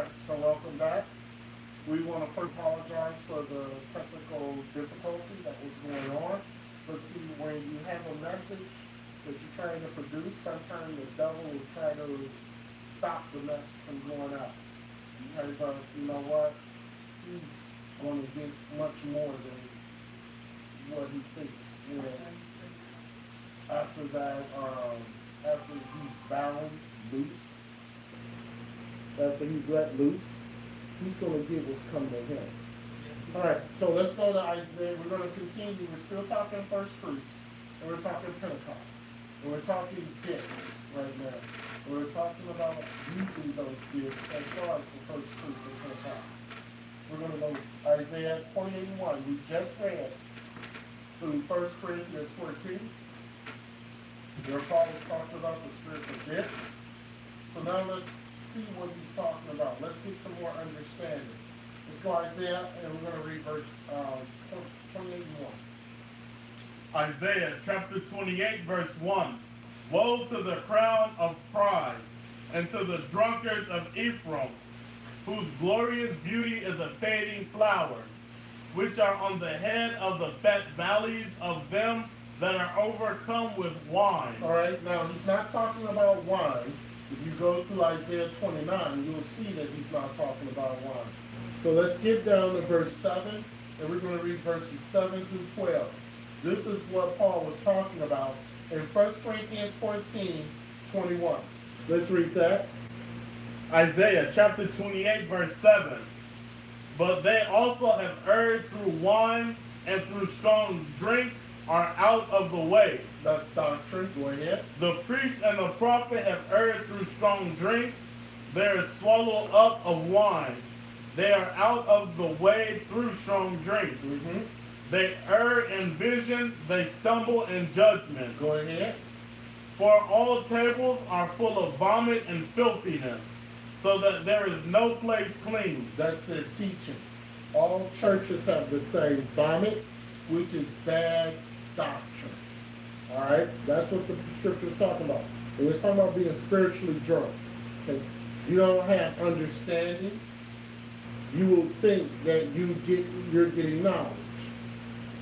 Alright, so welcome back. We want to first apologize for the technical difficulty that was going on. But see, when you have a message that you're trying to produce, sometimes the devil will try to stop the message from going out. But you know what? He's going to get much more than what he thinks. And after that, after he's bound loose, after he's let loose, he's going to get what's coming to him. All right, so let's go to Isaiah. We're going to continue. We're still talking first fruits, and we're talking Pentecost, and we're talking gifts right now. And we're talking about using those gifts as far as the first fruits of Pentecost. We're going to go Isaiah 28:1. We just read through 1 Corinthians 14, where Paul was talking about the spiritual gifts. So now let's see what he's talking about. Let's get some more understanding. Let's go Isaiah, and we're going to read verse 28:1. Isaiah chapter 28, verse 1. Woe to the crown of pride, and to the drunkards of Ephraim, whose glorious beauty is a fading flower, which are on the head of the fat valleys of them that are overcome with wine. All right, now he's not talking about wine. If you go through Isaiah 29, you'll see that he's not talking about wine. So let's get down to verse 7, and we're going to read verses 7 through 12. This is what Paul was talking about in 1 Corinthians 14:21. Let's read that. Isaiah chapter 28, verse 7. But they also have erred through wine, and through strong drink are out of the way. That's doctrine. Go ahead. The priest and the prophet have erred through strong drink. They are swallowed up of wine. They are out of the way through strong drink. They err in vision. They stumble in judgment. Go ahead. For all tables are full of vomit and filthiness, so that there is no place clean. That's their teaching. All churches have the same vomit, which is bad doctrine. All right? That's what the scripture is talking about. It was talking about being spiritually drunk. Okay? You don't have understanding. You will think that you're getting knowledge.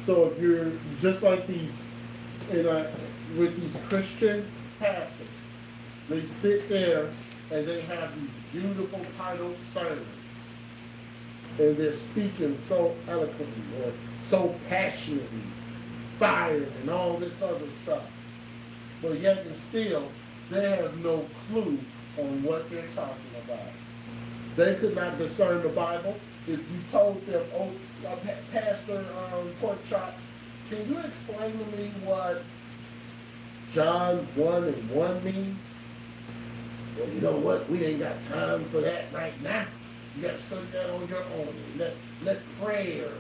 So if you're just like these, with these Christian pastors, they sit there and they have these beautiful titled sermons, and they're speaking so eloquently or so passionately, fire and all this other stuff. But yet and still, they have no clue on what they're talking about. They could not discern the Bible. If you told them, oh, Pastor Porkchop, can you explain to me what John 1:1 mean? Well, you know what? We ain't got time for that right now. You got to study that on your own. Let prayer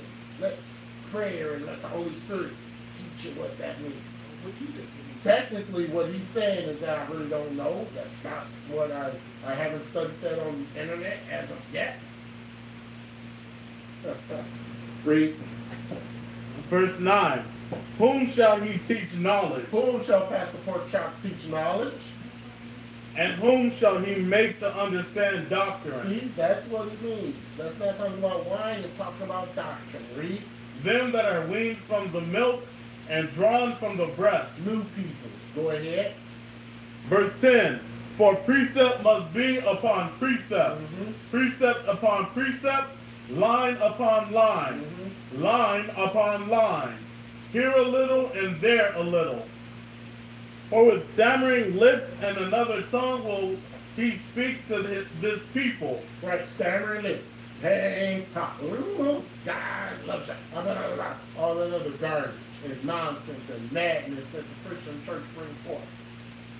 and let the Holy Spirit teach you what that means. What you think? Technically, what he's saying is that I really don't know. That's not what I haven't studied that on the internet as of yet. Read. Verse 9. Whom shall he teach knowledge? Whom shall Pastor Porkchop teach knowledge? And whom shall he make to understand doctrine? See, that's what it means. That's not talking about wine, it's talking about doctrine. Read. Them that are weaned from the milk and drawn from the breast. New people. Go ahead. Verse 10. For precept must be upon precept, precept upon precept, line upon line, line upon line. Here a little and there a little. For with stammering lips and another tongue will he speak to this people. Right, stammering lips. Hey, God loves you. All that other garbage and nonsense and madness that the Christian church brings forth.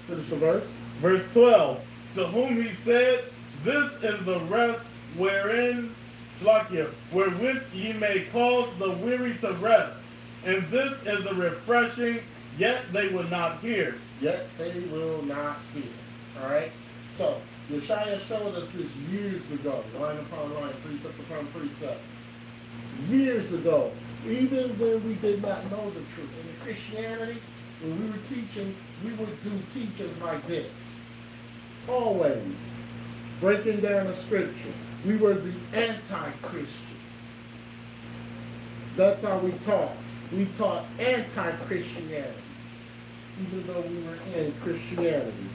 Finish the verse. Verse 12. To whom he said, this is the rest wherein, wherewith ye may cause the weary to rest. And this is the refreshing, yet they will not hear. Yet they will not hear. All right? So, Yeshua showed us this years ago, line upon line, precept upon precept. Years ago, even when we did not know the truth. In Christianity, when we were teaching, we would do teachings like this. Always breaking down a scripture. We were the anti-Christian. That's how we taught. We taught anti-Christianity, even though we were in Christianity,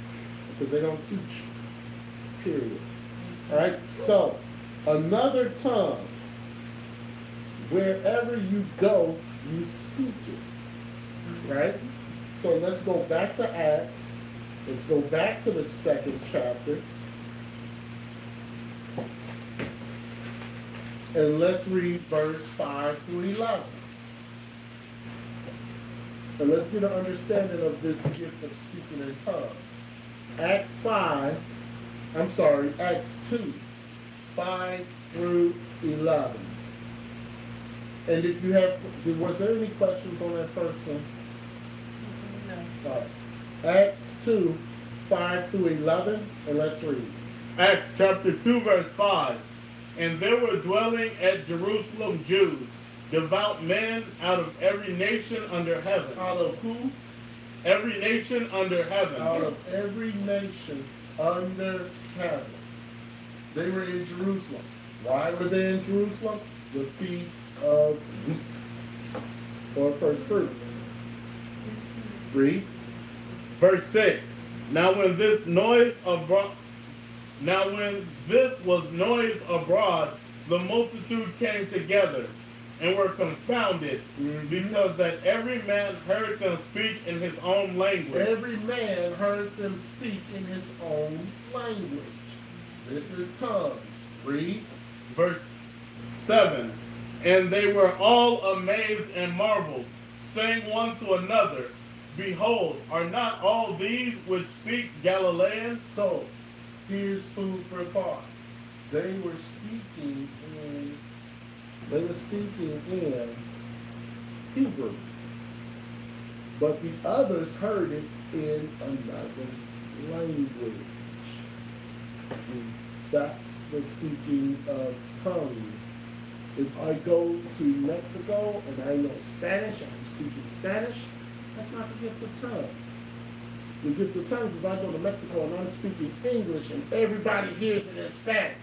because they don't teach, period. All right? So, another tongue, wherever you go, you speak it. Right? So let's go back to Acts. Let's go back to the 2nd chapter. And let's read verse 5 through 11. And let's get an understanding of this gift of speaking in tongues. Acts 2, 5 through 11. And if you have, was there any questions on that first one? No. All right. Acts 2, 5 through 11, and let's read. Acts chapter 2, verse 5. And there were dwelling at Jerusalem Jews, devout men out of every nation under heaven. Out of who? Every nation under heaven. Out of every nation under heaven. They were in Jerusalem. Why were they in Jerusalem? The Feast of Weeks, or first fruit. Read. Verse 6. Now when this was noised abroad, the multitude came together and were confounded, because that every man heard them speak in his own language. Every man heard them speak in his own language. This is tongues. Read. Verse 7. And they were all amazed and marveled, saying one to another, Behold, are not all these which speak Galileans? So, here's food for thought. They were speaking in Hebrew, but the others heard it in another language. That's the speaking of tongues. If I go to Mexico and I know Spanish, I'm speaking Spanish, that's not the gift of tongues. The gift of tongues is I go to Mexico and I'm speaking English and everybody hears it in Spanish.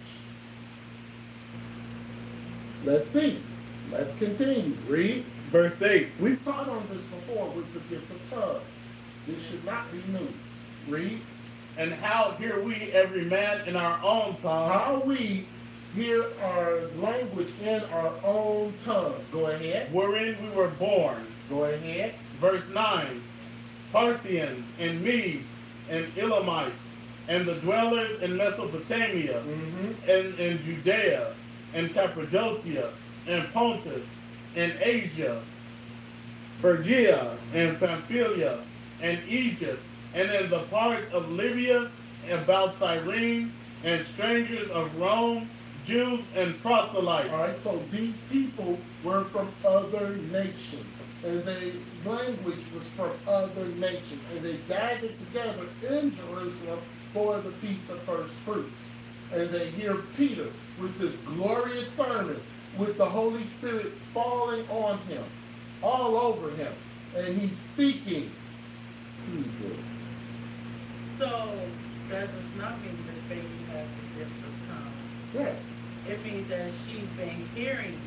Let's see. Let's continue. Read. Verse 8. We've taught on this before with the gift of tongues. This should not be new. Read. And how hear we every man in our own tongue? How we hear our language in our own tongue. Go ahead. Wherein we were born. Go ahead. Verse 9. Parthians and Medes and Elamites and the dwellers in Mesopotamia and in Judea and Cappadocia and Pontus and Asia, Phrygia and Pamphylia and Egypt, and in the parts of Libya about Cyrene, and strangers of Rome, Jews and proselytes. All right, so these people were from other nations, and their language was from other nations, and they gathered together in Jerusalem for the Feast of First Fruits. And they hear Peter with this glorious sermon, with the Holy Spirit falling on him, all over him, and he's speaking Hebrew. So that does not mean this baby has the gift of tongues. Yeah. It means that she's been hearing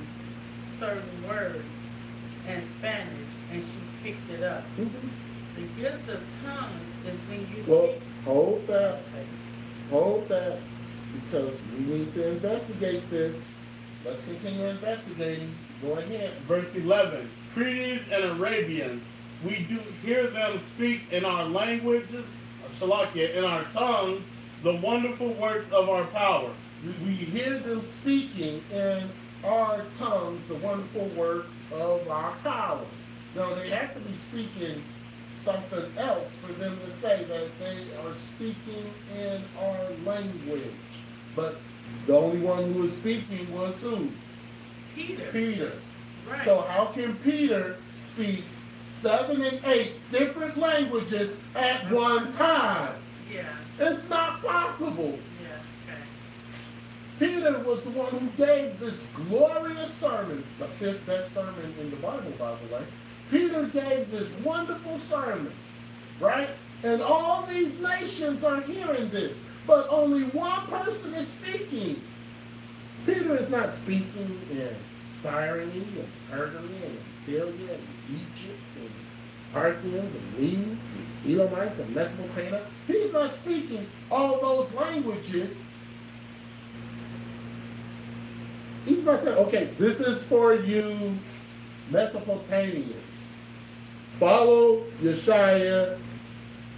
certain words in Spanish and she picked it up. The gift of tongues is when you speak. Well, hold that. Hold that, because we need to investigate this. Let's continue investigating. Go ahead. Verse 11. Cretes and Arabians, we do hear them speak in our languages, Shalakia, in our tongues, the wonderful works of our power. We hear them speaking in our tongues the wonderful work of our power. Now, they have to be speaking something else for them to say that they are speaking in our language. But the only one who was speaking was who? Peter. Peter. Right. So how can Peter speak 7 and 8 different languages at one time? Yeah. It's not possible. Yeah. Okay. Peter was the one who gave this glorious sermon, the 5th best sermon in the Bible, by the way. Peter gave this wonderful sermon, right? And all these nations are hearing this, but only one person is speaking. Peter is not speaking in Cyrene and Pergamum and Philia and Egypt and Parthians and Medes and Elamites and Mesopotamia. He's not speaking all those languages. He's not saying, okay, this is for you Mesopotamians. Follow Yeshua,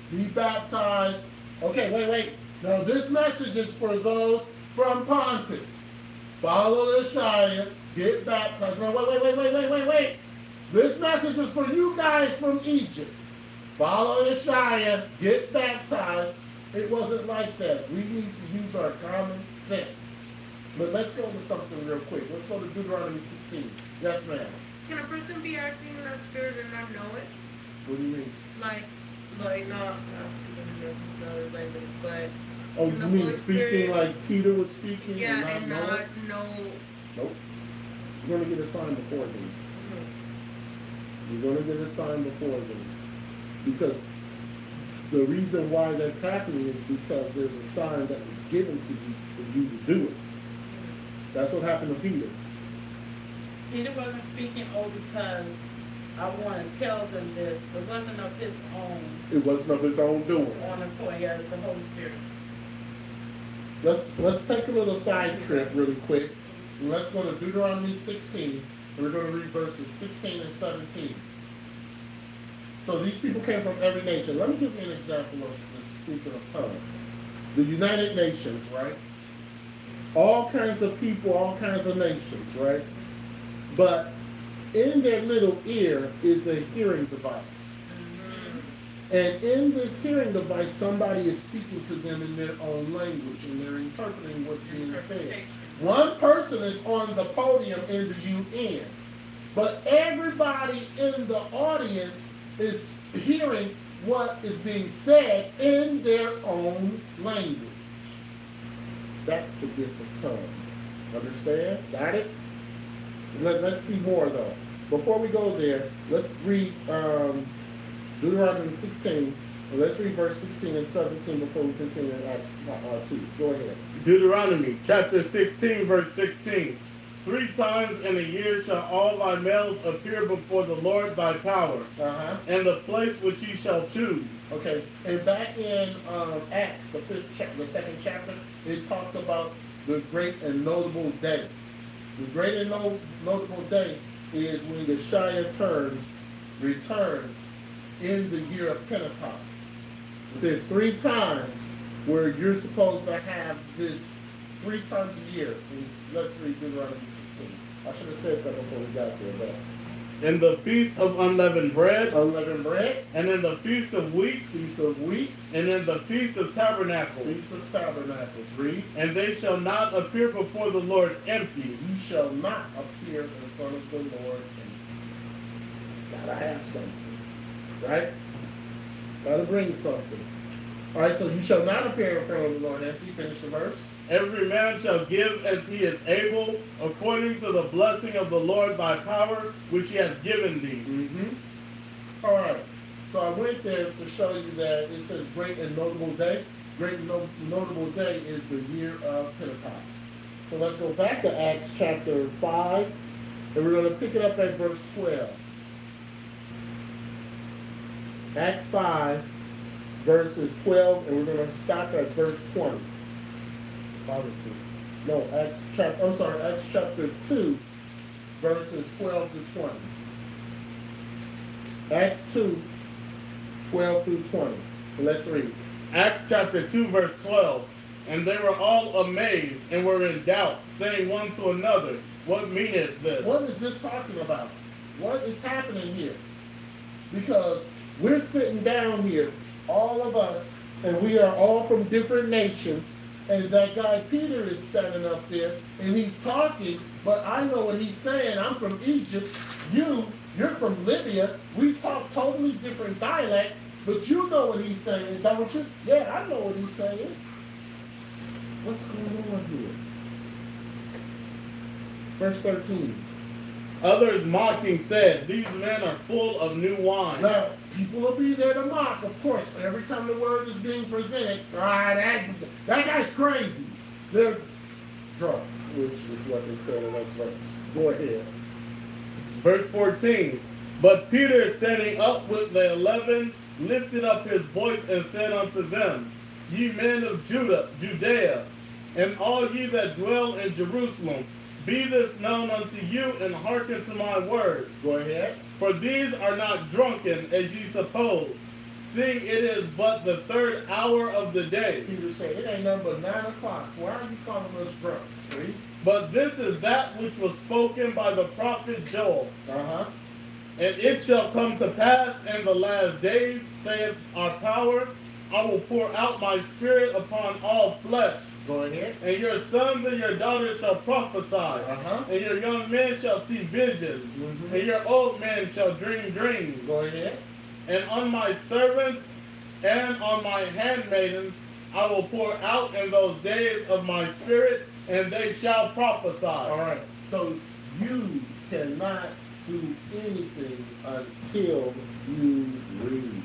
be baptized. Okay, wait. Now this message is for those from Pontus. Follow Yeshua, get baptized. Now wait. This message is for you guys from Egypt. Follow Yeshua, get baptized. It wasn't like that. We need to use our common sense. But let's go to something real quick. Let's go to Deuteronomy 16. Yes, ma'am. Can a person be acting in that spirit and not know it? What do you mean? Like not speaking another language, but Oh, in you the mean Holy speaking Spirit, like Peter was speaking yeah, and not know? Nope. You're going to get a sign before them. You're going to get a sign before them. Because the reason why that's happening is because there's a sign that was given to you for you to do it. That's what happened to Peter. Peter wasn't speaking, because I want to tell them this. It wasn't of his own. It wasn't of his own doing. On accord, yeah, it's the Holy Spirit. Let's take a little side trip really quick. And let's go to Deuteronomy 16, and we're going to read verses 16 and 17. So these people came from every nation. Let me give you an example of the speaking of tongues. The United Nations, right? All kinds of people, all kinds of nations, right? But in their little ear is a hearing device. And in this hearing device, somebody is speaking to them in their own language, and they're interpreting what's being said. One person is on the podium in the UN, but everybody in the audience is hearing what is being said in their own language. That's the gift of tongues. Understand? Got it? Let's see more though. Before we go there, let's read Deuteronomy 16. And let's read verse 16 and 17 before we continue in Acts 2. Go ahead. Deuteronomy chapter 16, verse 16. 3 times in a year shall all thy males appear before the Lord thy power, in the place which he shall choose. Okay, and back in Acts, the 2nd chapter, it talked about the great and notable day. The great and notable day is when Yeshua returns in the year of Pentecost. There's 3 times where you're supposed to have this 3 times a year. And let's read Deuteronomy 16. I should have said that before we got there, but in the feast of unleavened bread, and in the feast of weeks, and in the feast of tabernacles, read. And they shall not appear before the Lord empty. You shall not appear in front of the Lord empty. Gotta have something, right? Gotta bring something. All right, so you shall not appear in front of the Lord empty. Finish the verse. Every man shall give as he is able, according to the blessing of the Lord thy power, which he hath given thee. All right. So I went there to show you that it says great and notable day. Great and notable day is the year of Pentecost. So let's go back to Acts chapter 5, and we're going to pick it up at verse 12. Acts 5, verses 12, and we're going to stop at verse 20. No, Acts chapter 2, verses 12 to 20. Acts 2, 12 through 20. Let's read. Acts chapter 2, verse 12. And they were all amazed and were in doubt, saying one to another, what meaneth this? What is this talking about? What is happening here? Because we're sitting down here, all of us, and we are all from different nations. And that guy Peter is standing up there, and he's talking, but I know what he's saying. I'm from Egypt. You're from Libya. We talk totally different dialects, but you know what he's saying, don't you? Yeah, I know what he's saying. What's going on here? Verse 13. Others mocking said, these men are full of new wine. Now, people will be there to mock, of course. Every time the word is being presented, that guy's crazy. drunk, which is what they said in the next verse. Go ahead. Verse 14. But Peter, standing up with the 11, lifted up his voice and said unto them, Ye men of Judea, and all ye that dwell in Jerusalem, be this known unto you, and hearken to my words. Go ahead. For these are not drunken, as ye suppose, seeing it is but the 3rd hour of the day. Peter said, it ain't nothing but 9 o'clock. Why are you calling us drunks? Read. But this is that which was spoken by the prophet Joel. Uh-huh. And it shall come to pass in the last days, saith our power, I will pour out my spirit upon all flesh. Go ahead. And your sons and your daughters shall prophesy. Uh-huh. And your young men shall see visions. Mhm. And your old men shall dream dreams. Go ahead. And on my servants and on my handmaidens I will pour out in those days of my spirit, and they shall prophesy. All right. So you cannot do anything until you read.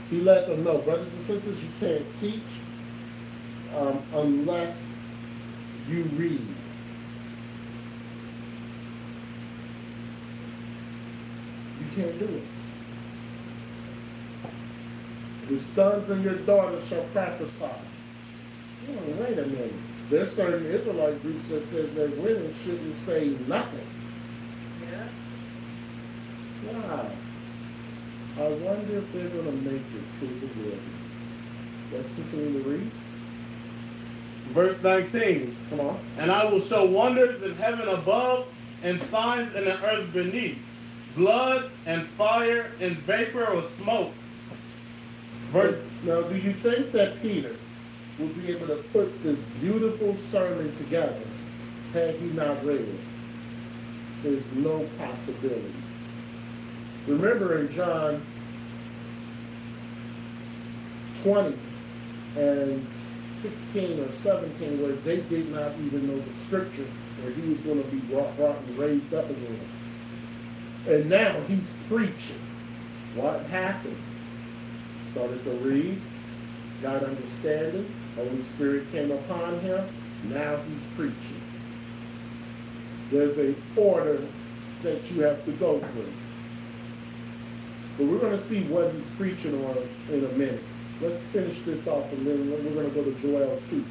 He let them know, brothers and sisters, you can't teach unless you read. You can't do it. Your sons and your daughters shall prophesy. Oh, wait a minute. There's certain Israelite groups that says that women shouldn't say nothing. Yeah. Wow. I wonder if they're going to make it to the wilderness. Let's continue to read. Verse 19. Come on. And I will show wonders in heaven above, and signs in the earth beneath, blood and fire and vapor of smoke. Verse. Now, do you think that Peter would be able to put this beautiful sermon together had he not read it? There's no possibility. Remember in John 20 and 16 or 17, where they did not even know the scripture, where he was going to be brought and raised up again. And now he's preaching. What happened? Started to read, got understanding, Holy Spirit came upon him, now he's preaching. There's an order that you have to go through. But we're going to see what he's preaching on in a minute. Let's finish this off, and then we're going to go to Joel 2.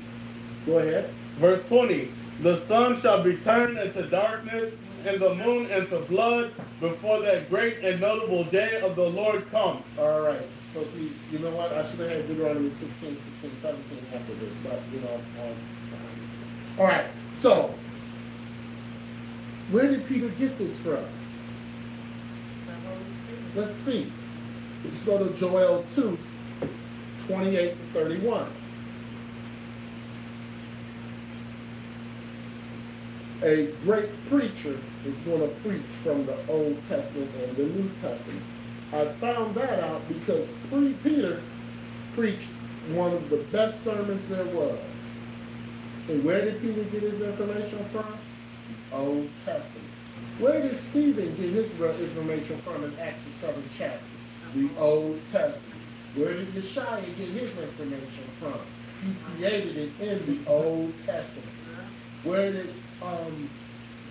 Go ahead. Verse 20. The sun shall be turned into darkness, and the moon into blood, before that great and notable day of the Lord come. All right. So see, you know what? I should have had Deuteronomy 16, 17 after this, but you know, sorry. All right. So, where did Peter get this from? The Holy Spirit. Let's see. Let's go to Joel 2, 28 to 31. A great preacher is going to preach from the Old Testament and the New Testament. I found that out because Peter preached one of the best sermons there was. And where did Peter get his information from? The Old Testament. Where did Stephen get his information from in Acts the 7th chapter? The Old Testament. Where did Yeshua get his information from? He created it in the Old Testament. Where did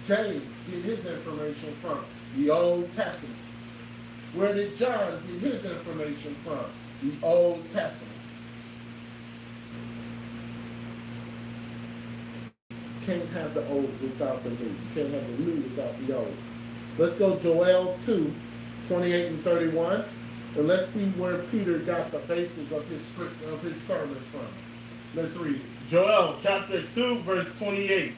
James get his information from? The Old Testament. Where did John get his information from? The Old Testament. Can't have the old without the new. You can't have the new without the old. Let's go Joel 2, 28 and 31. And let's see where Peter got the basis of his sermon from. Let's read it. Joel chapter 2, verse 28.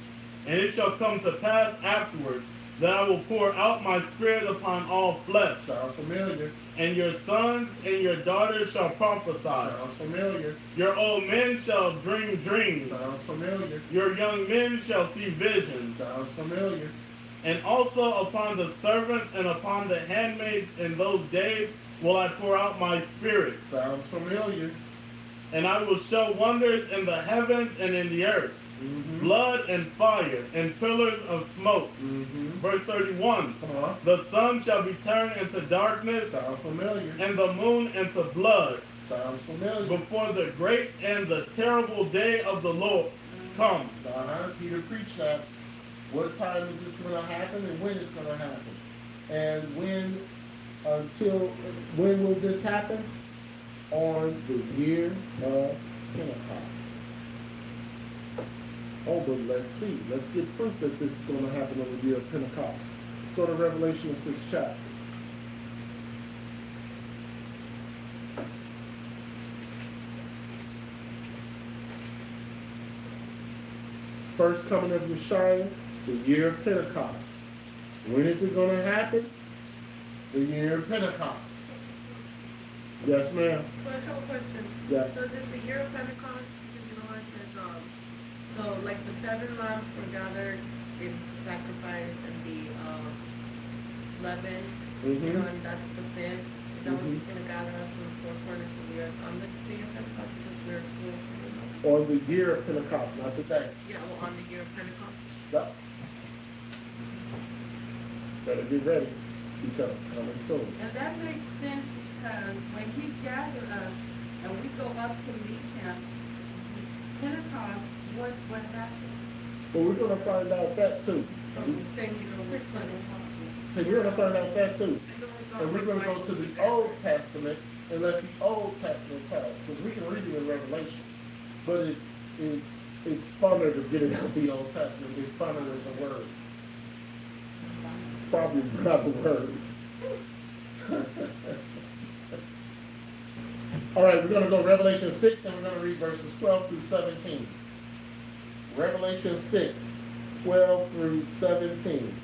And it shall come to pass afterward that I will pour out my spirit upon all flesh. Sound familiar? And your sons and your daughters shall prophesy. Sounds familiar. Your old men shall dream dreams. Sounds familiar. Your young men shall see visions. Sounds familiar. And also upon the servants and upon the handmaids in those days will I pour out my spirit. Sounds familiar. And I will show wonders in the heavens and in the earth. Mm-hmm. Blood and fire and pillars of smoke. Mm-hmm. Verse 31. Come on. The sun shall be turned into darkness, Sound familiar. and the moon into blood, Sounds familiar. before the great and the terrible day of the Lord comes. Peter preached that. What time is this going to happen and when it's going to happen? And when will this happen? On the year of Pentecost. Oh, but let's see. Let's get proof that this is going to happen on the year of Pentecost. Let's go to Revelation, the 6th chapter. First coming of Yeshua, the year of Pentecost. When is it going to happen? The year of Pentecost. Yes, ma'am. So I have a question. Yes. So is it the year of Pentecost? Because you know it says, so like the 7 lambs were gathered in sacrifice and the leaven, you know, and that's the sin. Is that when he's going to gather us from the four corners of the earth on the year of Pentecost because we're sinning? On the year of Pentecost, not the day. Yeah, well, on the year of Pentecost. Yep. Better get ready because it's coming soon. And that makes sense because when he gathered us and we go up to meet him, Pentecost, what happened? But we're going to find out that too. Saying, you know, we're So you're going to find out that too. And we're going to go to the Old Testament and let the Old Testament tell us. Because we can read it in Revelation. But it's funner to get it out the Old Testament. It's funner as a word. Probably not a word. All right, we're going to go Revelation 6 and we're going to read verses 12 through 17. Revelation 6, 12 through 17.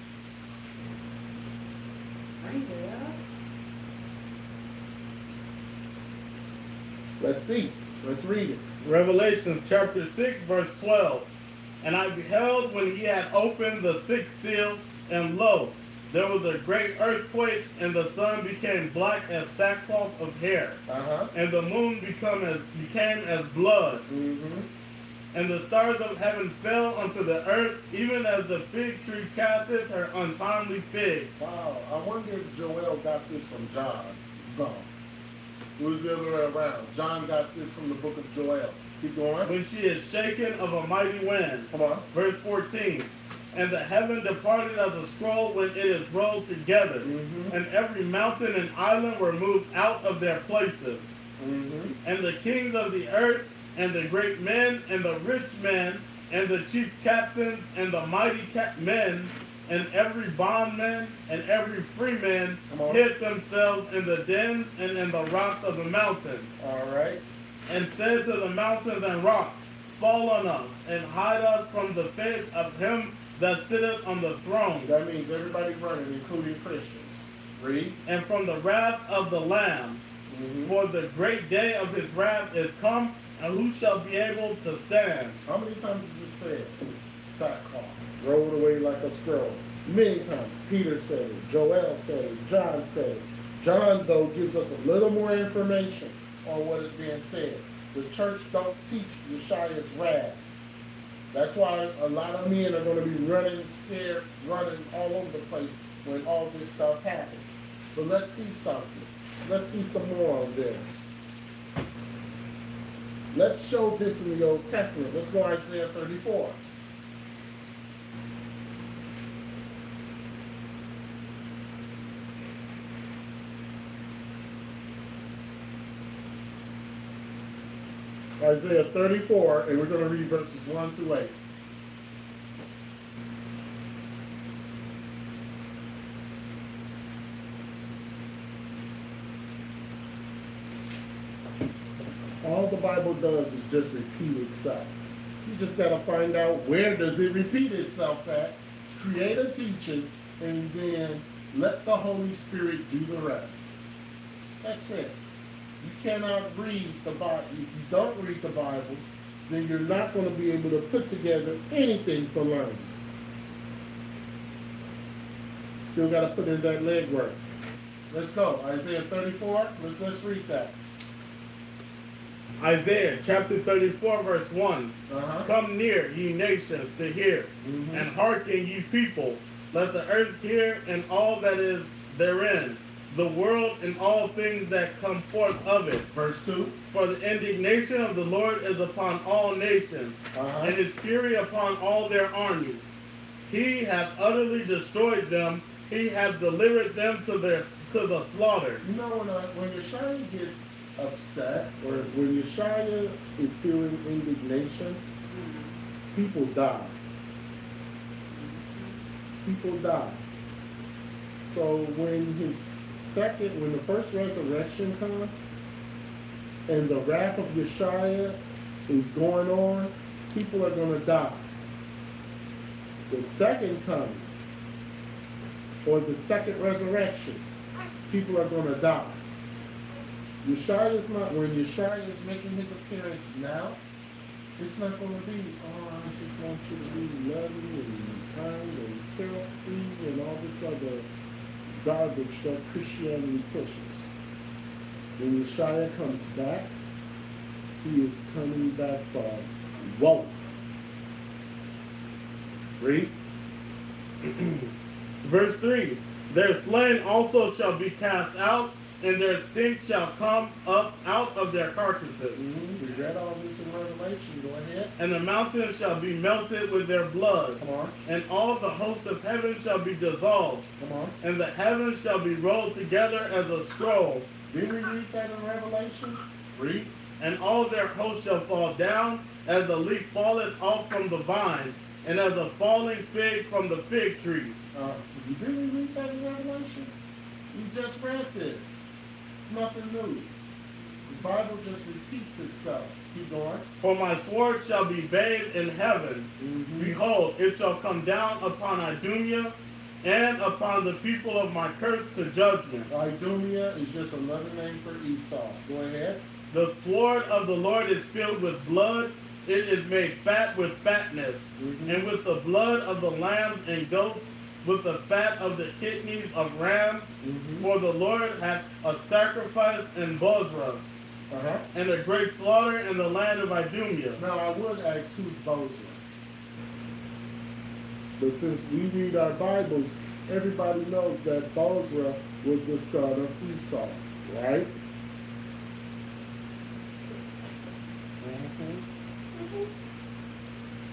Bring it up. Let's see. Let's read it. Revelations chapter 6, verse 12. And I beheld when he had opened the 6th seal, and lo, there was a great earthquake, and the sun became black as sackcloth of hair, and the moon became as blood, and the stars of heaven fell unto the earth, even as the fig tree casteth her untimely figs. Wow, I wonder if Joel got this from John. No. It was the other way around. John got this from the book of Joel. Keep going. When she is shaken of a mighty wind. Come on. Verse 14. And the heaven departed as a scroll when it is rolled together, and every mountain and island were moved out of their places. And the kings of the earth, and the great men, and the rich men, and the chief captains, and the mighty men, and every bondman, and every freeman hid themselves in the dens and in the rocks of the mountains. All right. And said to the mountains and rocks, fall on us, and hide us from the face of him that sitteth on the throne. That means everybody running, including Christians. Read. And from the wrath of the Lamb. For the great day of his wrath is come, and who shall be able to stand? How many times is it said? Sackcloth. Rolled away like a scroll. Many times. Peter said it. Joel said it. John said it. John, though, gives us a little more information on what is being said. The church don't teach Yeshua's wrath. That's why a lot of men are going to be running, scared, running all over the place when all this stuff happens. But let's see something. Let's see some more on this. Let's show this in the Old Testament. Let's go Isaiah 34. Isaiah 34, and we're going to read verses 1 through 8. All the Bible does is just repeat itself. You just got to find out where does it repeat itself at, create a teaching, and then let the Holy Spirit do the rest. That's it. You cannot read the Bible. If you don't read the Bible, then you're not going to be able to put together anything for learning. Still got to put in that legwork. Let's go. Isaiah 34. Let's read that. Isaiah chapter 34, verse 1. Come near, ye nations, to hear, and hearken, ye people. Let the earth hear, and all that is therein. the world and all things that come forth of it. Verse 2. For the indignation of the Lord is upon all nations, and his fury upon all their armies. He hath utterly destroyed them. He hath delivered them to the slaughter. You know, when Yeshua gets upset, or when Yeshua is feeling indignation, people die. People die. So when the first resurrection comes, and the wrath of Yeshua is going on, people are going to die. The second coming, or the second resurrection, people are going to die. When Yeshua is making his appearance now, it's not going to be, oh, I just want you to be loving and kind and carefree and all this other garbage that Christianity pushes. When Yeshua comes back, he is coming back for woe. Read. Verse 3. Their slain also shall be cast out, and their stink shall come up out of their carcasses. We read all this in Revelation. Go ahead. And the mountains shall be melted with their blood. Come on. And all the host of heaven shall be dissolved. Come on. And the heavens shall be rolled together as a scroll. Did we read that in Revelation? Read. And all their hosts shall fall down, as a leaf falleth off from the vine, and as a falling fig from the fig tree. Did we read that in Revelation? We just read this. It's nothing new. The Bible just repeats itself. Keep going. For my sword shall be bathed in heaven. Behold, it shall come down upon Idumea and upon the people of my curse to judgment. Idumea is just another name for Esau. Go ahead. The sword of the Lord is filled with blood. It is made fat with fatness, and with the blood of the lambs and goats, with the fat of the kidneys of rams. For the Lord hath a sacrifice in Bozrah, and a great slaughter in the land of Idumea. Now I would ask, who's Bozrah? But since we read our Bibles, everybody knows that Bozrah was the son of Esau, right?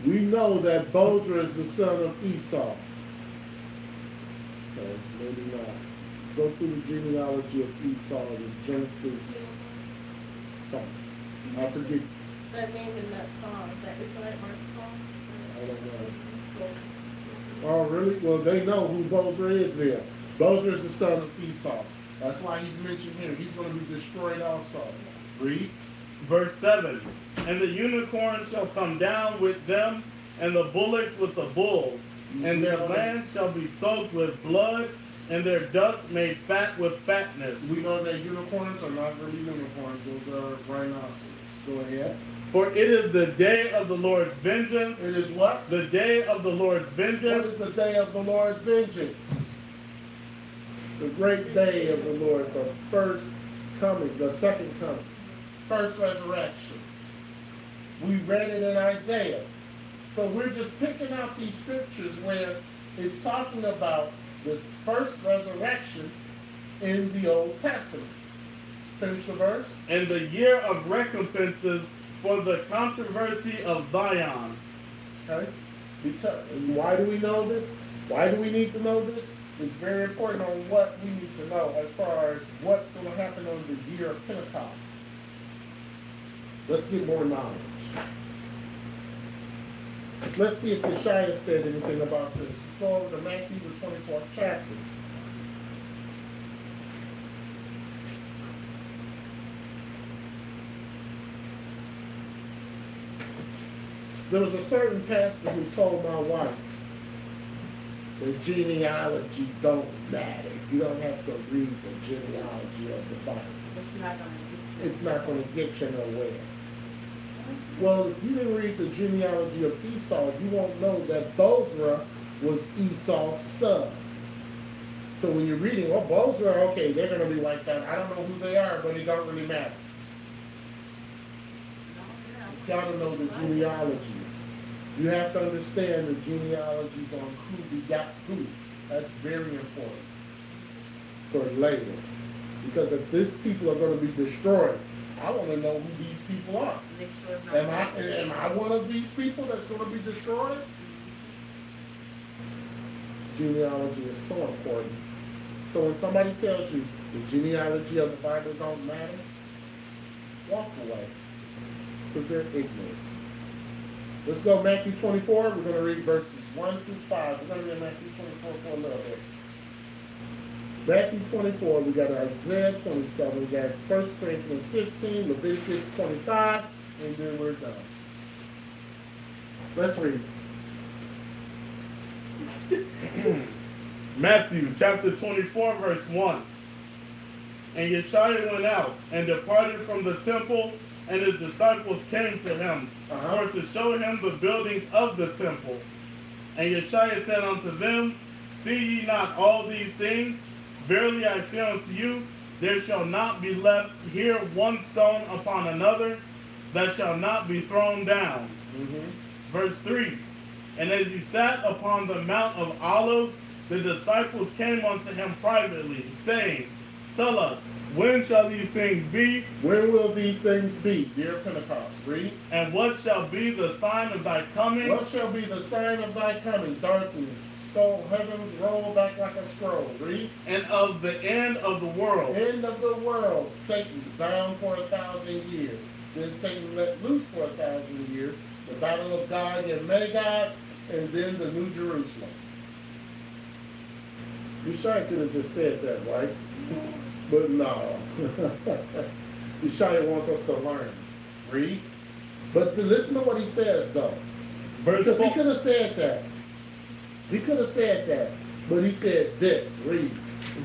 We know that Bozrah is the son of Esau. Okay, maybe not. Go through the genealogy of Esau in Genesis. I forget. That name in that song, that Israelite March song? I don't know. Oh, really? Well, they know who Bozrah is there. Bozrah is the son of Esau. That's why he's mentioned here. He's going to be destroyed also. Read. Verse 7. And the unicorns shall come down with them, and the bullocks with the bulls. And their land shall be soaked with blood, and their dust made fat with fatness. We know that unicorns are not really unicorns. Those are rhinoceros. Go ahead. For it is the day of the Lord's vengeance. It is what? The day of the Lord's vengeance. What is the day of the Lord's vengeance? The great day of the Lord, the first coming, the second coming, first resurrection. We read it in Isaiah. So we're just picking out these scriptures where it's talking about this first resurrection in the Old Testament. Finish the verse. And the year of recompenses for the controversy of Zion. Okay? And why do we know this? Why do we need to know this? It's very important on what we need to know as far as what's going to happen on the year of Pentecost. Let's get more knowledge. Let's see if Yeshua said anything about this. Let's go over to Matthew, the 24th chapter. There was a certain pastor who told my wife that genealogy don't matter. You don't have to read the genealogy of the Bible. It's not going to get you nowhere. Well, if you didn't read the genealogy of Esau, you won't know that Bozrah was Esau's son. So when you're reading, oh, Bozrah, okay, they're going to be like that. I don't know who they are, but it don't really matter. You got to know the genealogies. You have to understand the genealogies on who begot who. That's very important for later. Because if these people are going to be destroyed, I want to know who these people are. Make sure it's not Am I one of these people that's going to be destroyed? Genealogy is so important. So when somebody tells you the genealogy of the Bible don't matter, walk away, because they're ignorant. Let's go Matthew 24. We're going to read verses 1 through 5. We're going to read Matthew 24 for a little bit. Matthew 24, we got Isaiah 27, we got 1 Corinthians 15, Leviticus 25, and then we're done. Let's read. Matthew chapter 24, verse 1. And Yeshua went out and departed from the temple, and his disciples came to him for to show him the buildings of the temple. And Yeshua said unto them, See ye not all these things? Verily I say unto you, there shall not be left here one stone upon another that shall not be thrown down. Verse 3. And as he sat upon the Mount of Olives, the disciples came unto him privately, saying, Tell us, when shall these things be? When will these things be, dear Pentecost? Read. And what shall be the sign of thy coming? What shall be the sign of thy coming? Darkness, heavens roll back like a scroll. Read. And of the end of the world. End of the world. Satan bound for 1,000 years. Then Satan let loose for 1,000 years. The battle of Gog and Magog, and then the New Jerusalem. Yeshua could have just said that, right? But no. Yeshua wants us to learn. Read. But listen to what he says, though. Because he could have said that. He could have said that. But he said this. Read.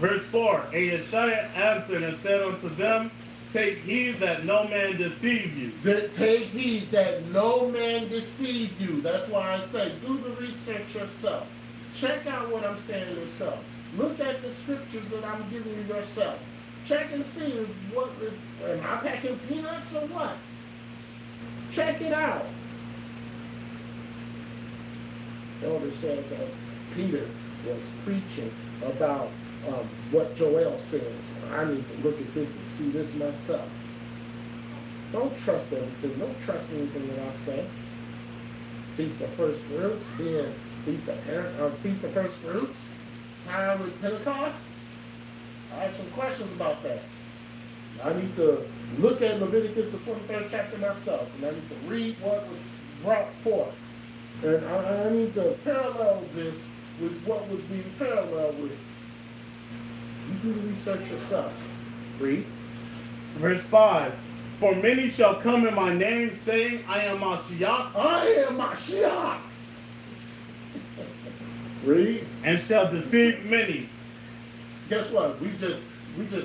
Verse 4. And Yeshua answered and said unto them, Take heed that no man deceive you. Take heed that no man deceive you. That's why I say, do the research yourself. Check out what I'm saying yourself. Look at the scriptures that I'm giving you yourself. Check and see am I packing peanuts or what? Check it out. The elder said that Peter was preaching about what Joel says. I need to look at this and see this myself. Don't trust everything. Don't trust anything that I say. Feast of First Fruits, then Feast of First Fruits, time with Pentecost. I have some questions about that. I need to look at Leviticus, the 23rd chapter myself, and I need to read what was brought forth. And I need to parallel this with what was being paralleled with. You do the research yourself. Read. Verse 5. For many shall come in my name, saying, I am Mashiach. I am Mashiach. Read. And shall deceive many. Guess what? We just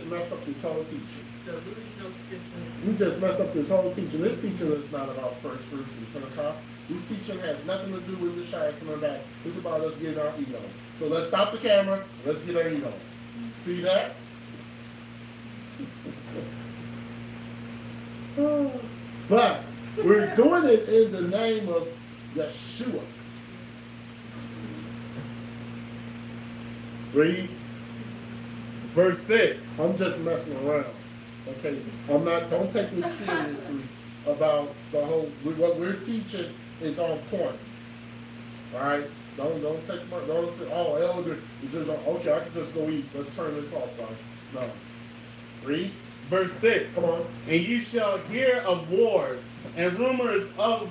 messed up this whole teaching. delusional schizophrenia. We just messed up this whole teaching. This teaching is not about first fruits and Pentecost. This teaching has nothing to do with the Shia coming back. It's about us getting our eat on. So let's stop the camera. Let's get our eat on. See that? But we're doing it in the name of Yeshua. Read. Verse 6. I'm just messing around. Okay, I'm not. Don't take me seriously about the whole. What we're teaching is on point. All right. Don't take my. Don't say, oh, elder. It's just okay. I can just go eat. Let's turn this off. No. Read. Verse 6. Come on. And ye shall hear of wars and rumors of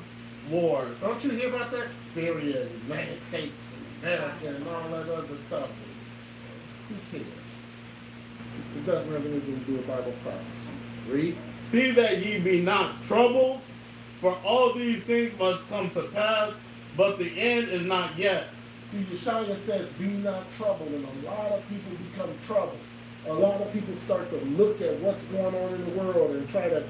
wars. Don't you hear about that? Syria, and United States, and America, and all that other stuff. Who cares? It doesn't have anything to do with Bible prophecy. Read. See that ye be not troubled, for all these things must come to pass, but the end is not yet. See, Yeshua says, be not troubled, and a lot of people become troubled. A lot of people start to look at what's going on in the world and try to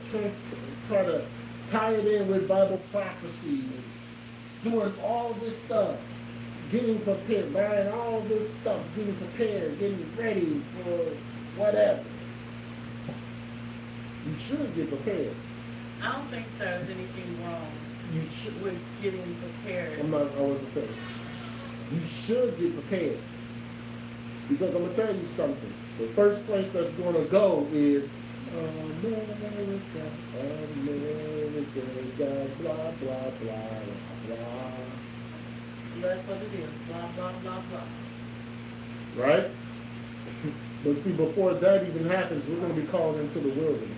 tie it in with Bible prophecy and doing all this stuff, getting prepared, buying all this stuff, getting prepared, getting ready for whatever. You should get prepared. I don't think there's anything wrong You should. with getting prepared. I wasn't finished. You should get prepared. Because I'm going to tell you something. The first place that's going to go is America, America, blah, blah, blah, blah. That's what it is. Blah, blah, blah, blah. Right? But see, before that even happens, we're going to be called into the wilderness.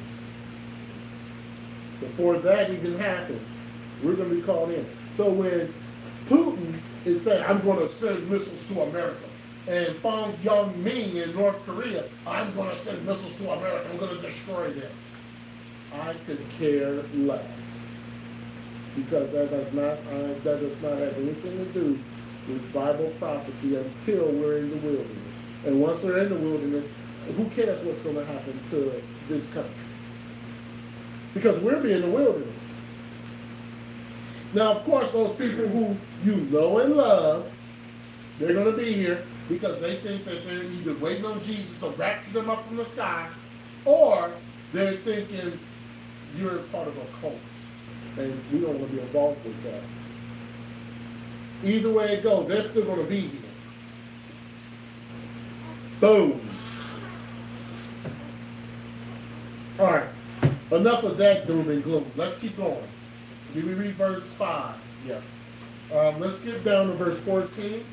Before that even happens, we're going to be called in. So when Putin is saying, I'm going to send missiles to America, and Fang Yong-ming in North Korea, I'm going to send missiles to America, I'm going to destroy them, I could care less. Because that does not have anything to do with Bible prophecy until we're in the wilderness. And once we're in the wilderness, who cares what's going to happen to this country? Because we'll be in the wilderness. Now, of course, those people who you know and love, they're going to be here because they think that they're either waiting on Jesus to rapture them up from the sky, or they're thinking you're part of a cult. And we don't want to be involved with that. Either way it goes, they're still going to be here. Boom. All right. Enough of that doom and gloom. Let's keep going. Did we read verse 5? Yes. Let's skip down to verse 14.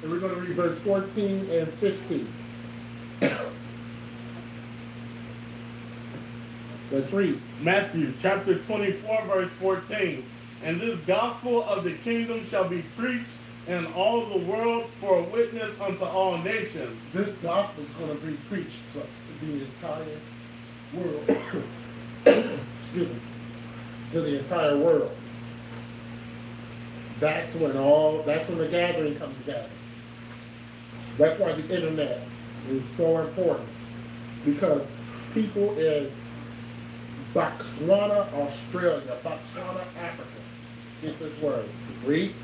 And we're going to read verse 14 and 15. Let's read. Matthew chapter 24, verse 14. And this gospel of the kingdom shall be preached in all the world for a witness unto all nations. This gospel is going to be preached to the entire world. Excuse me. To the entire world. That's when the gathering comes together. That's why the internet is so important. Because people in Botswana, Australia, Botswana, Africa, get this word. Read.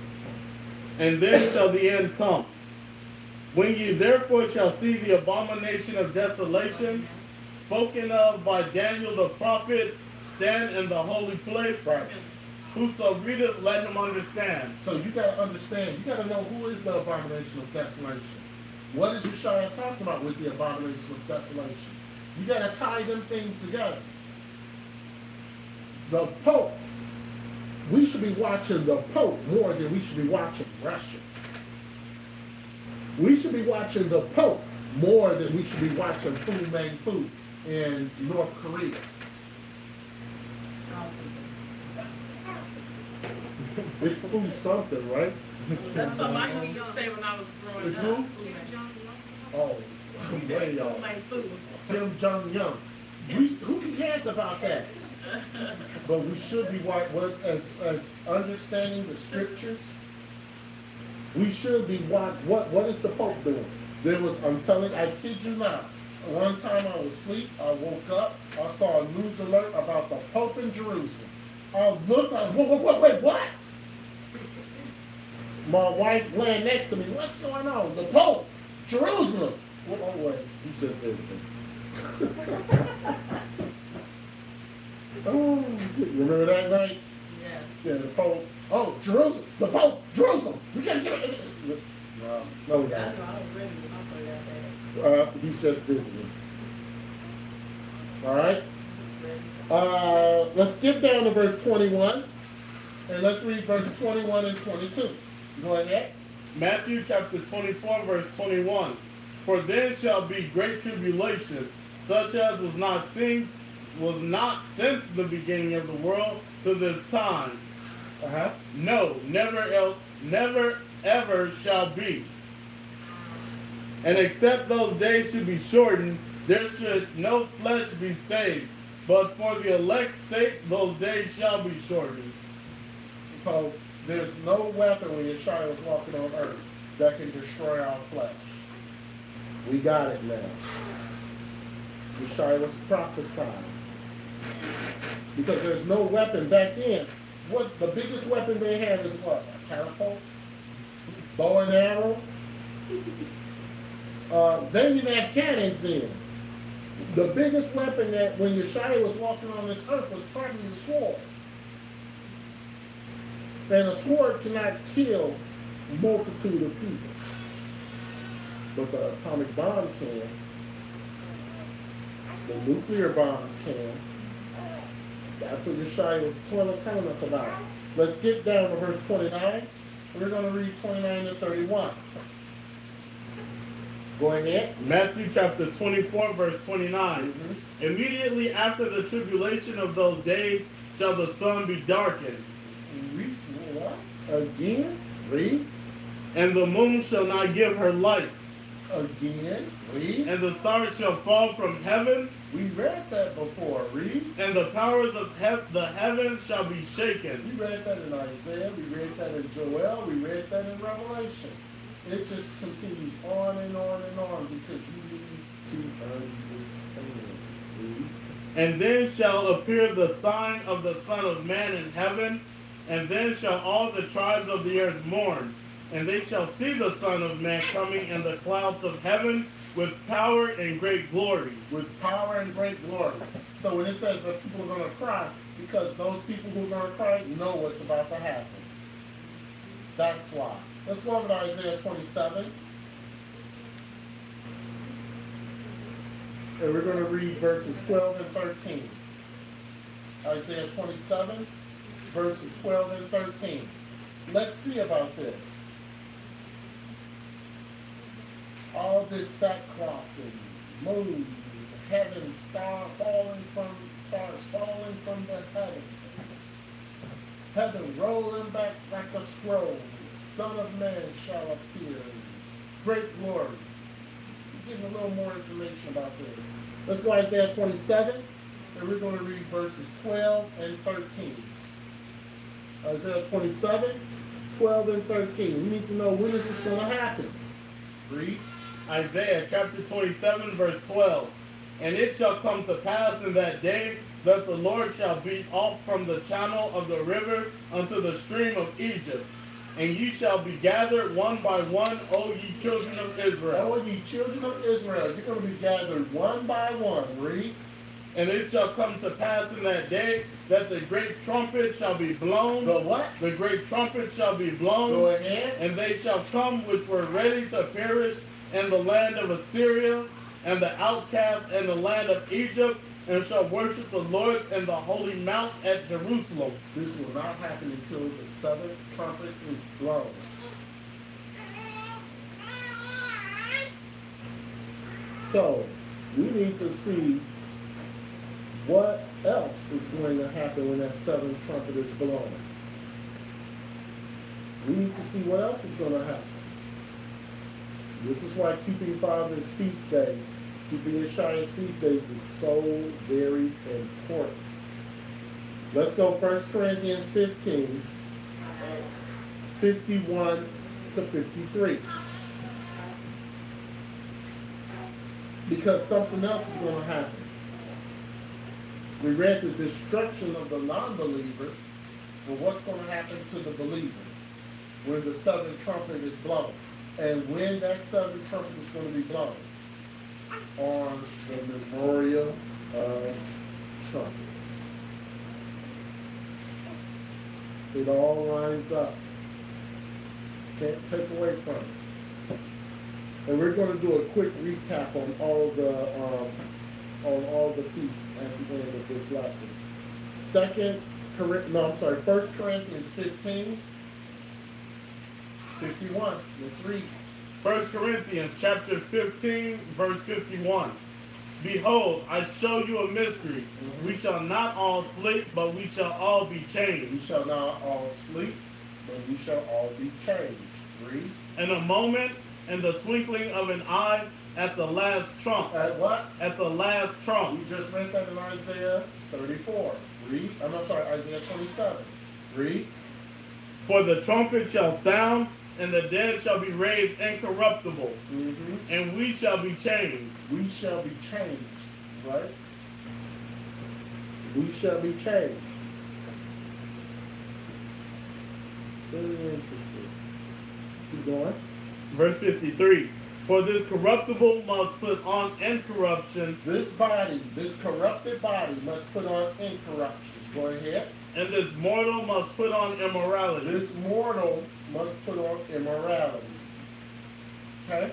And then shall the end come. When ye therefore shall see the abomination of desolation, spoken of by Daniel the prophet, stand in the holy place. Right. Whoso readeth, let him understand. So you got to understand, you got to know who is the abomination of desolation. What is Yeshua talking about with the abomination of desolation? You got to tie them things together. The Pope, we should be watching the Pope more than we should be watching Russia. We should be watching the Pope more than we should be watching Fu Manchu in North Korea. It's Fu something, right? That's what I used to say when I was growing It's up. who? Oh, I'm way off. Kim Jong-un. Who cares about that? But we should be as understanding the scriptures. We should be what is the Pope doing? I kid you not. One time I was asleep, I woke up, I saw a news alert about the Pope in Jerusalem. I looked, wait, what? My wife laying next to me, what's going on? The Pope, Jerusalem. Oh wait, he's just visiting. Oh, remember that night? Yes. Yeah, the Pope. Oh, Jerusalem. The Pope, Jerusalem. We can't get it. No, we I don't. know, I was ready when I played that bad. He's just visiting. All right. Let's skip down to verse 21. And let's read verse 21 and 22. Go ahead. Matthew chapter 24, verse 21. For then shall be great tribulation, such as was not since the beginning of the world to this time. No, never ever shall be. And except those days should be shortened, there should no flesh be saved. But for the elect's sake, those days shall be shortened. So there's no weapon when Yeshua was walking on earth that can destroy our flesh. We got it now. Yeshua was prophesying. Because there's no weapon back then. What the biggest weapon they had is what? A catapult? Bow and arrow? They didn't even have cannons then. The biggest weapon that when Yeshua was walking on this earth was probably the sword. And a sword cannot kill a multitude of people. But the atomic bomb can. The nuclear bombs can. That's what Yeshua was telling us about. Let's skip down to verse 29. We're going to read 29 to 31. Go ahead. Matthew chapter 24, verse 29. Immediately after the tribulation of those days shall the sun be darkened. Read what? Again? Read. And the moon shall not give her light. Again? Read. And the stars shall fall from heaven. We read that before. Read. And the powers of the heavens shall be shaken. We read that in Isaiah. We read that in Joel. We read that in Revelation. It just continues on and on and on because you need to understand. Read. And then shall appear the sign of the Son of Man in heaven, and then shall all the tribes of the earth mourn, and they shall see the Son of Man coming in the clouds of heaven with power and great glory. With power and great glory. So when it says that people are going to cry, because those people who are going to cry know what's about to happen. That's why. Let's go over to Isaiah 27. And we're going to read verses 12 and 13. Isaiah 27, verses 12 and 13. Let's see about this. All this sackcloth and moon, heaven, stars falling from the heavens. Heaven rolling back like a scroll. Son of Man shall appear in great glory. We're getting a little more information about this. Let's go Isaiah 27, and we're going to read verses 12 and 13. Isaiah 27, 12 and 13. We need to know when is this going to happen. Read. Isaiah chapter 27, verse 12. And it shall come to pass in that day that the Lord shall beat off from the channel of the river unto the stream of Egypt. And ye shall be gathered one by one, O ye children of Israel. O ye children of Israel. You're going to be gathered one by one. Read. And it shall come to pass in that day that the great trumpet shall be blown. The what? The great trumpet shall be blown. Go ahead. And they shall come which were ready to perish in the land of Assyria, and the outcast in the land of Egypt, and shall worship the Lord in the holy mount at Jerusalem. This will not happen until the seventh trumpet is blown. So, we need to see what else is going to happen when that seventh trumpet is blown. We need to see what else is going to happen. This is why keeping Father's feast days, keeping Yeshua's feast days is so very important. Let's go 1 Corinthians 15, 51 to 53. Because something else is going to happen. We read the destruction of the non-believer, but what's going to happen to the believer when the seventh trumpet is blown? And when that seventh trumpet is going to be blown? On the memorial of trumpets. It all lines up. Can't take away from it. And we're going to do a quick recap on all the feasts at the end of this lesson. 1 Corinthians 15, 51. Let's read. 1 Corinthians chapter 15, verse 51. Behold, I show you a mystery. We shall not all sleep, but we shall all be changed. We shall not all sleep, but we shall all be changed. Read. In a moment, in the twinkling of an eye, at the last trump. At what? At the last trump. We just read that in Isaiah 34. Read. Isaiah 27. Read. For the trumpet shall sound, and the dead shall be raised incorruptible, and we shall be changed. We shall be changed, right? We shall be changed. Very interesting. Keep going. Verse 53. For this corruptible must put on incorruption. This body, this corrupted body, must put on incorruption. Go ahead. And this mortal must put on immorality. This mortal must put on immorality. Okay?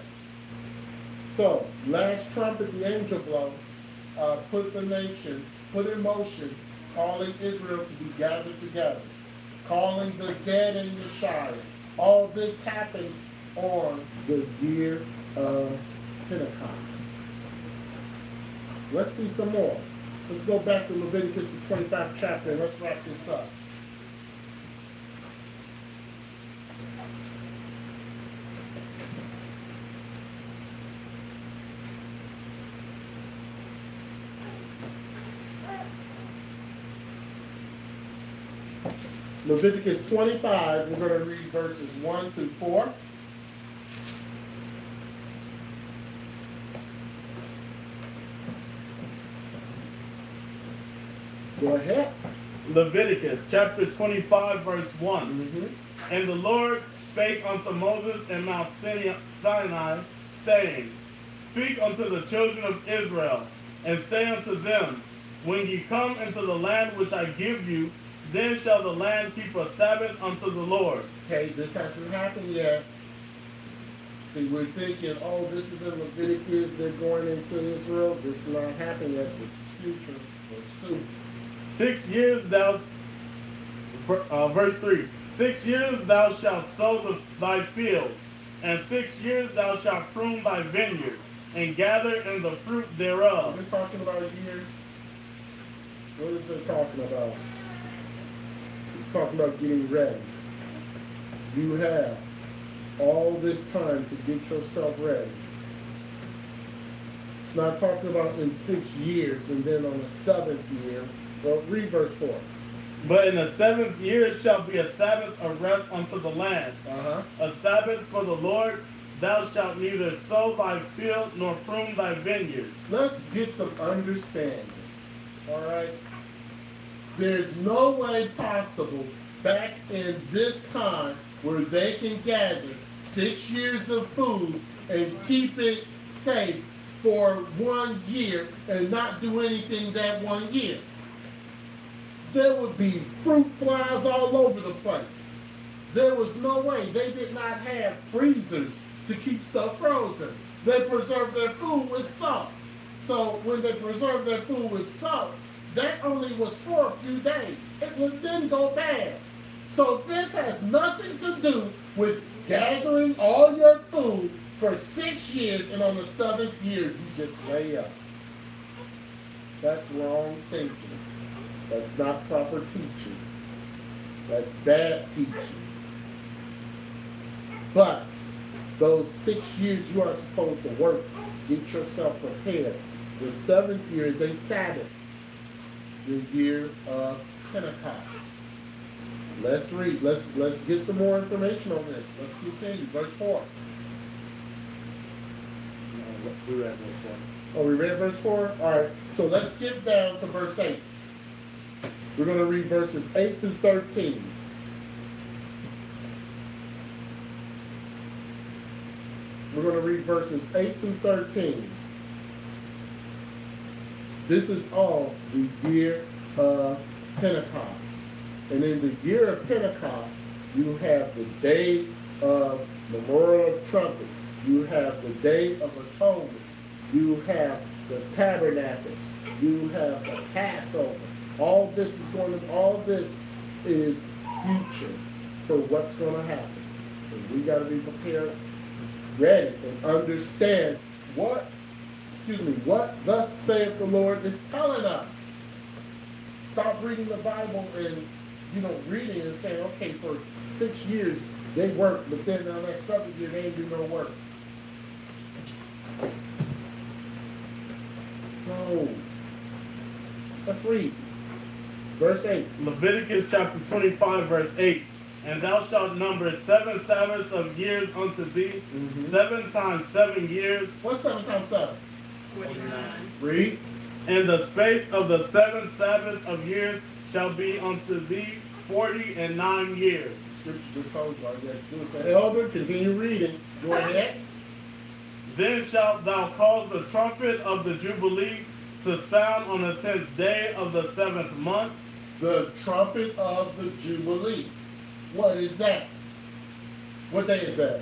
So, last trumpet the angel blow. put the nation, put in motion, calling Israel to be gathered together, calling the dead in the Shire. All this happens on the year of Pentecost. Let's see some more. Let's go back to Leviticus, the 25th chapter, and let's wrap this up. Leviticus 25, we're going to read verses 1 through 4. Go ahead. Leviticus chapter 25, verse 1. And the Lord spake unto Moses in Mount Sinai, saying, Speak unto the children of Israel, and say unto them, When ye come into the land which I give you, then shall the land keep a Sabbath unto the Lord. Okay, this hasn't happened yet. See, we're thinking, oh, this is in Leviticus, they're going into Israel. This is not happening yet. This is future. Verse 2. 6 years verse 3. 6 years thou shalt sow thy field, and 6 years thou shalt prune thy vineyard, and gather in the fruit thereof. Is it talking about years? What is it talking about? It's talking about getting ready. You have all this time to get yourself ready. It's not talking about in 6 years and then on the 7th year. Well, read verse 4. But in the 7th year shall be a Sabbath of rest unto the land, a Sabbath for the Lord. Thou shalt neither sow thy field nor prune thy vineyard. Let's get some understanding. All right? There's no way possible back in this time where they can gather 6 years of food and keep it safe for 1 year and not do anything that 1 year. There would be fruit flies all over the place. There was no way. They did not have freezers to keep stuff frozen. They preserved their food with salt. So when they preserved their food with salt, that only was for a few days. It didn't go bad. So this has nothing to do with gathering all your food for 6 years and on the 7th year you just lay up. That's wrong thinking. That's not proper teaching. That's bad teaching. But those 6 years you are supposed to work, get yourself prepared. The 7th year is a Sabbath, the year of Pentecost. Let's read. Let's get some more information on this. Let's continue. Verse 4. We read verse 4. Oh, we read verse 4? All right. So let's skip down to verse 8. We're going to read verses 8 through 13. We're going to read verses 8 through 13. This is all the year of Pentecost. And in the year of Pentecost, you have the day of Memorial of Trumpets. You have the Day of Atonement. You have the Tabernacles. You have the Passover. All this is future for what's going to happen. And we got to be prepared, ready, and understand what thus saith the Lord is telling us. Stop reading the Bible and, reading and saying, okay, for 6 years they worked, but then on that 7th year they ain't do no work. No. Let's read. Verse 8. Leviticus chapter 25, verse 8. And thou shalt number 7 Sabbaths of years unto thee, 7 times 7 years. What's 7 times 7? 49. Read. And the space of the 7 Sabbaths of years shall be unto thee 49 years. The scripture just told you all you have to do is say, Elder, continue reading. Go ahead. Then shalt thou cause the trumpet of the Jubilee to sound on the 10th day of the 7th month. The trumpet of the Jubilee. What is that? What day is that?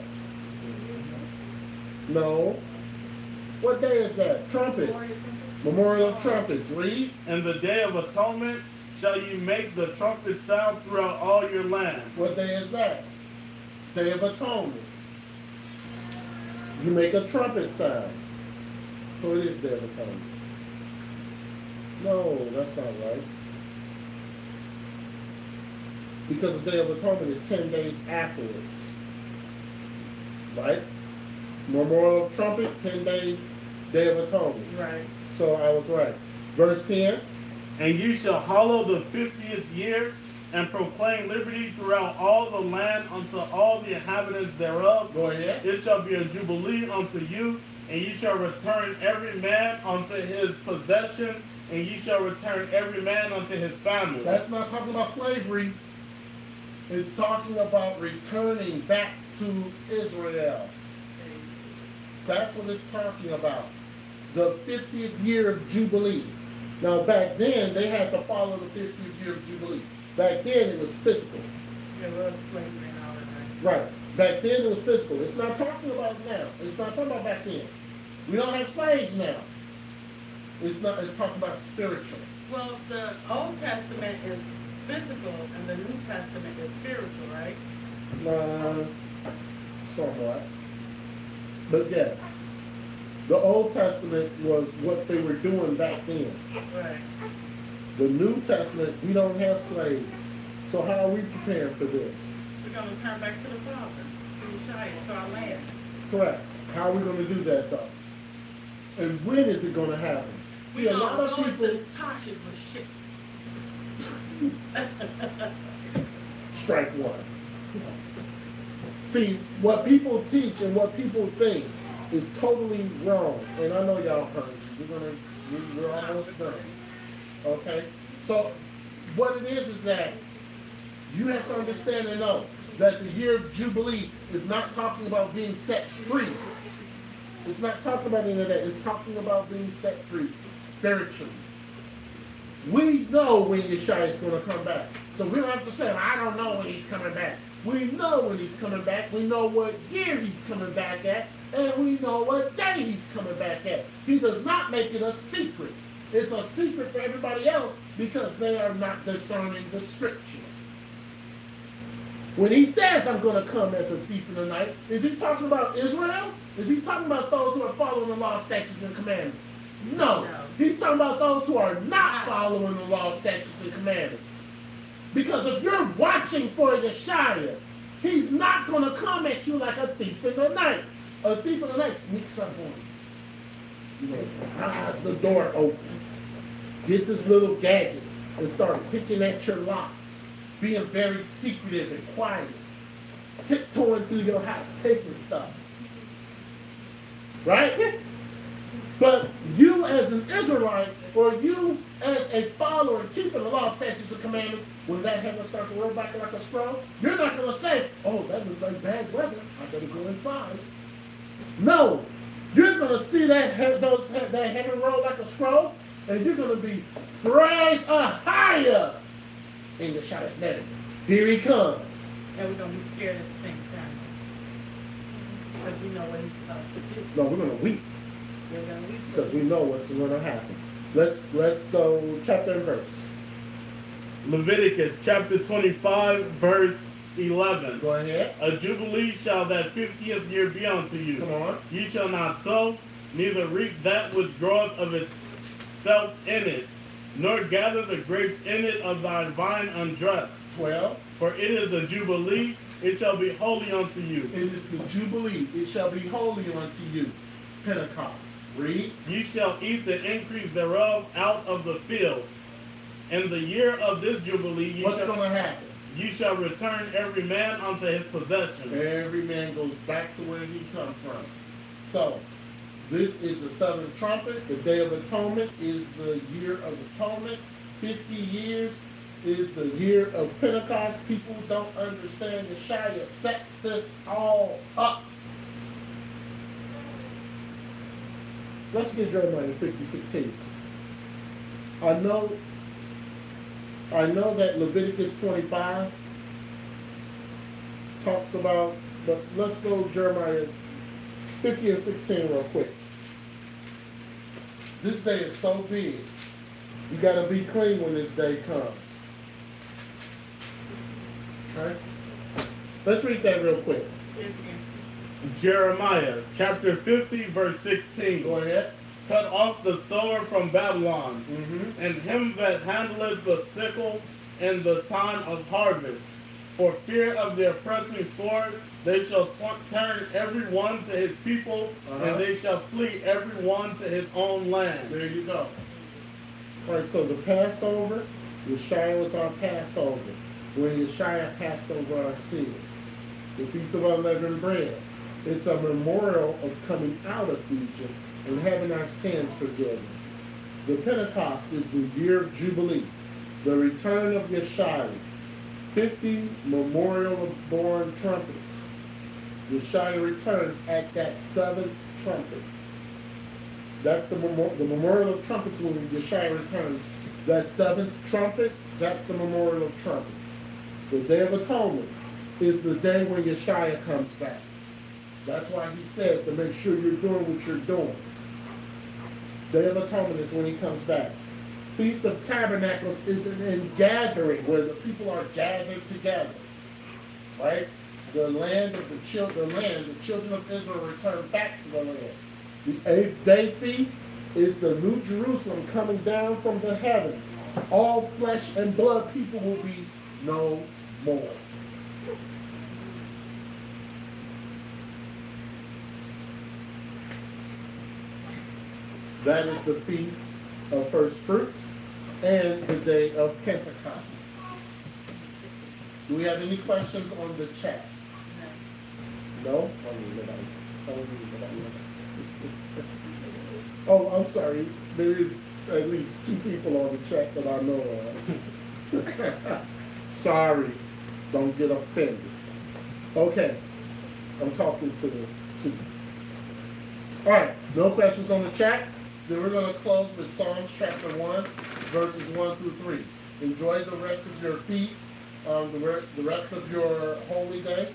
No. What day is that? Trumpet. Memorial of trumpets. Read. In the day of atonement shall you make the trumpet sound throughout all your land. What day is that? Day of atonement. You make a trumpet sound. So it is Day of Atonement. No, that's not right. Because the Day of Atonement is 10 days afterwards. Right? Memorial of Trumpet, 10 days, Day of Atonement. Right. So I was right. Verse 10. And you shall hallow the 50th year, and proclaim liberty throughout all the land unto all the inhabitants thereof. Go ahead. It shall be a jubilee unto you, and ye shall return every man unto his possession, and ye shall return every man unto his family. That's not talking about slavery. It's talking about returning back to Israel. That's what it's talking about. The 50th year of Jubilee. Now back then, they had to follow the 50th year of Jubilee. Back then, it was physical. There was slavery and all of that. Right. Back then, it was physical. It's not talking about now. It's not talking about back then. We don't have slaves now. It's not. It's talking about spiritual. Well, the Old Testament is physical and the New Testament is spiritual, right? Somewhat. But yeah, the Old Testament was what they were doing back then. Right. The New Testament, we don't have slaves. So how are we preparing for this? We're going to turn back to the Father, to the Shire, to our land. Correct. How are we going to do that though? And when is it going to happen? See, We're a lot of going to people. go into Tarshish with ships. Strike one. See, what people teach and what people think is totally wrong. And I know y'all heard. We're almost done. Okay? So, what it is that you have to understand and know that the year of Jubilee is not talking about being set free. It's not talking about any of that. It's talking about being set free spiritually. We know when Yeshua is going to come back. So we don't have to say, I don't know when he's coming back. We know when he's coming back. We know what year he's coming back at. And we know what day he's coming back at. He does not make it a secret. It's a secret for everybody else because they are not discerning the scriptures. When he says, I'm going to come as a thief in the night, is he talking about Israel? Is he talking about those who are following the law, statutes, and commandments? No. He's talking about those who are not following the law, statutes, and commandments. Because if you're watching for Yeshua, he's not going to come at you like a thief in the night. A thief in the night sneaks up on you. You know, has the door open, gets his little gadgets, and starts picking at your lock, being very secretive and quiet, tiptoeing through your house, taking stuff. Right? But you as an Israelite, or you as a follower keeping the law, statutes, and commandments, when that heaven starts to roll back like a scroll, you're not going to say, oh, that was like bad weather, I better go inside. No. You're going to see that heaven roll like a scroll, and you're going to be praised higher in Yeshua's name. Here he comes. And we're going to be scared at the same time. Because we know what he's about to do. No, we're going to weep. We're going to weep. Because we know what's going to happen. Let's go chapter and verse. Leviticus chapter 25, verse 11. Go ahead. A jubilee shall that 50th year be unto you. Come on. Ye shall not sow, neither reap that which groweth of itself in it, nor gather the grapes in it of thy vine undressed. 12. For it is the jubilee, it shall be holy unto you. It is the jubilee. It shall be holy unto you. Pentecost. Read. Ye shall eat the increase thereof out of the field. In the year of this jubilee, What's going to happen? You shall return every man unto his possession. Every man goes back to where he come from. So, this is the southern trumpet. The Day of Atonement is the year of atonement. 50 years is the year of Pentecost. People don't understand. Yeshua set this all up. Let's get Jeremiah 50:16. I know that Leviticus 25 talks about, but let's go Jeremiah 50 and 16 real quick. this day is so big. You got to be clean when this day comes. Okay? Let's read that real quick. Jeremiah chapter 50, verse 16. Go ahead. Cut off the sower from Babylon, Mm-hmm. and him that handleth the sickle in the time of harvest. For fear of the oppressing sword, they shall turn every one to his people, and they shall flee every one to his own land. There you go. All right, so the Passover, Yeshua was our Passover. When Yeshua passed over our sins. The Feast of Unleavened Bread. It's a memorial of coming out of Egypt and having our sins forgiven. The Pentecost is the year of Jubilee, the return of Yeshua. 50 memorial of born trumpets. Yeshua returns at that 7th trumpet. That's the memorial of trumpets when Yeshua returns. That 7th trumpet, that's the memorial of trumpets. The Day of Atonement is the day when Yeshua comes back. That's why he says to make sure you're doing what you're doing. Day of Atonement is when he comes back. Feast of Tabernacles is an ingathering where the people are gathered together. Right? The land of the children of Israel return back to the land. The 8th day feast is the New Jerusalem coming down from the heavens. All flesh and blood people will be no more. That is the Feast of First Fruits and the Day of Pentecost. Do we have any questions on the chat? No? Oh, I'm sorry. There is at least 2 people on the chat that I know of. Sorry. Don't get offended. Okay. I'm talking to the 2. All right. No questions on the chat? Then we're going to close with Psalms chapter 1, verses 1 through 3. Enjoy the rest of your feast, the rest of your holy day.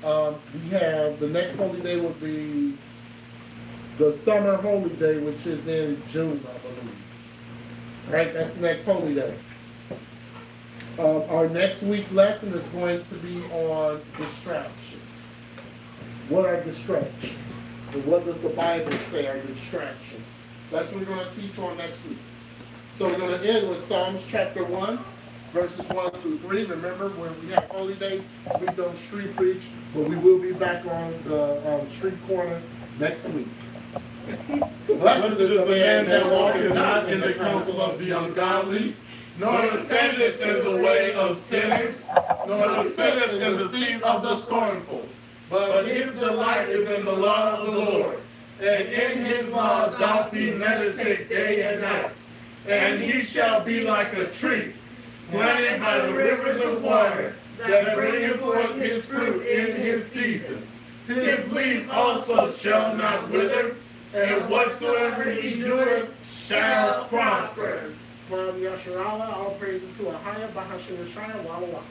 We have, the next holy day will be the summer holy day, which is in June, I believe. All right, that's the next holy day. Our next week lesson is going to be on distractions. What are distractions? And what does the Bible say are distractions? That's what we're going to teach on next week. So we're going to end with Psalms chapter 1, verses 1 through 3. Remember, when we have holy days, we don't street preach, but we will be back on the street corner next week. Blessed is the man that walketh not in the counsel of the ungodly, nor standeth in the way of sinners, nor sitteth in the seat of the scornful. But his delight is in the law of the Lord, and in his law doth he meditate day and night. And he shall be like a tree planted by the rivers of water, that bringeth forth his fruit in his season. His leaf also shall not wither, and whatsoever he doeth shall prosper. From Yasharala, all praises to Ahaya, Bahashim Yeshaya, Walla.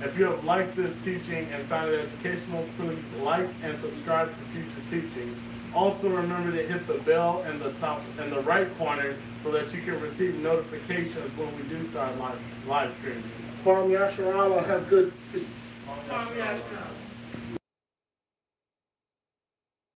If you have liked this teaching and found it educational, please like and subscribe for future teaching. Also remember to hit the bell in the right corner so that you can receive notifications when we do start live streaming. Kwam Yasharala, have good peace. Kwam Yasharala.